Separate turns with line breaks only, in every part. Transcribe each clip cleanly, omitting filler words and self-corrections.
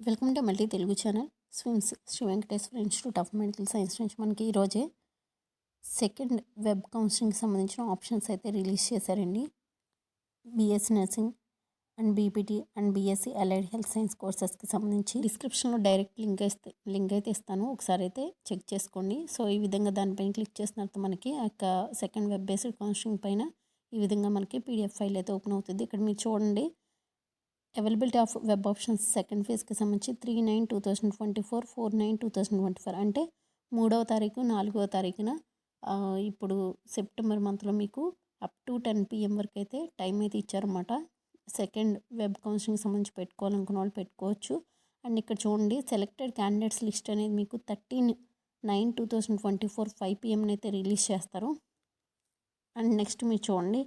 Welcome to multi Telugu channel. SVIMS Sri Venkateswara institute of medical science నుంచి మనకి ఈరోజే సెకండ్ వెబ్ కౌన్సిలింగ్కి సంబంధించిన ఆప్షన్స్ అయితే రిలీజ్ చేశారండి. BSc nursing and BPT and BSc allied health science కోర్సెస్కి సంబంధించి డిస్క్రిప్షన్లో డైరెక్ట్ లింక్ అయితే ఇస్తాను, ఒకసారి అయితే చెక్ చేసుకోండి. సో ఈ విధంగా దానిపైన క్లిక్ చేసిన తర్వాత మనకి ఆ యొక్క సెకండ్ వెబ్ బేస్డ్ కౌన్సిలింగ్ పైన ఈ విధంగా మనకి పీడిఎఫ్ ఫైల్ అయితే ఓపెన్ అవుతుంది. ఇక్కడ మీరు చూడండి, availability of web options second ఫేజ్కి సంబంధించి 3/9/2024, 4/9/2024 అంటే 3వ తారీఖు 4వ తారీఖున ఇప్పుడు సెప్టెంబర్ మంత్లో మీకు అప్ టు 10 PM వరకు అయితే టైం అయితే ఇచ్చారన్నమాట. సెకండ్ వెబ్ కౌన్సిలింగ్ సంబంధించి పెట్టుకోవాలనుకున్న వాళ్ళు పెట్టుకోవచ్చు. అండ్ ఇక్కడ చూడండి, సెలెక్టెడ్ క్యాండిడేట్స్ లిస్ట్ అనేది మీకు 13/9/2024 5 PM అయితే రిలీజ్ చేస్తారు. అండ్ నెక్స్ట్ మీరు చూడండి,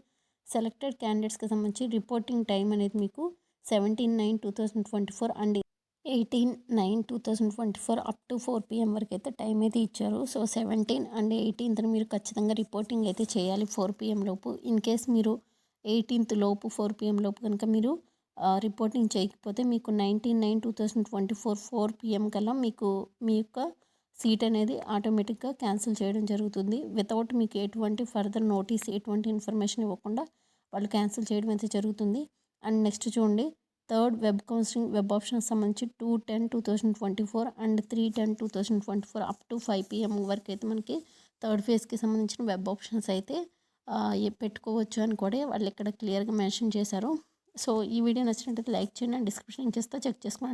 సెలెక్టెడ్ క్యాండిడేట్స్కి సంబంధించి రిపోర్టింగ్ టైం అనేది మీకు 17/9/2024 అండ్ 18/9/2024 అప్ టు 4 PM వరకు అయితే టైం అయితే ఇచ్చారు. సో 17 అండ్ 18th మీరు ఖచ్చితంగా రిపోర్టింగ్ అయితే చేయాలి 4 PM లోపు. ఇన్ కేస్ మీరు 18th లోపు 4 PM లోపు కనుక మీరు రిపోర్టింగ్ చేయకపోతే మీకు 19/9/2024 4 PM కల్లా మీకు మీ యొక్క సీట్ అనేది ఆటోమేటిక్గా క్యాన్సిల్ చేయడం జరుగుతుంది. వితౌట్ మీకు ఎటువంటి ఫర్దర్ నోటీస్, ఎటువంటి ఇన్ఫర్మేషన్ ఇవ్వకుండా వాళ్ళు క్యాన్సిల్ చేయడం అయితే జరుగుతుంది. అండ్ నెక్స్ట్ చూడండి, థర్డ్ వెబ్ కౌన్సిలింగ్ వెబ్ ఆప్షన్కి సంబంధించి 2/10/2024 అండ్ 3/10/2024 అప్ టు 5 PM వరకు అయితే మనకి థర్డ్ ఫేజ్కి సంబంధించిన వెబ్ ఆప్షన్స్ అయితే పెట్టుకోవచ్చు అని కూడా వాళ్ళు ఇక్కడ క్లియర్గా మెన్షన్ చేశారు. సో ఈ వీడియో నచ్చినట్లయితే లైక్ చేయండి అండ్ డిస్క్రిప్షన్ ఇచ్చేస్తే చెక్ చేసుకోండి.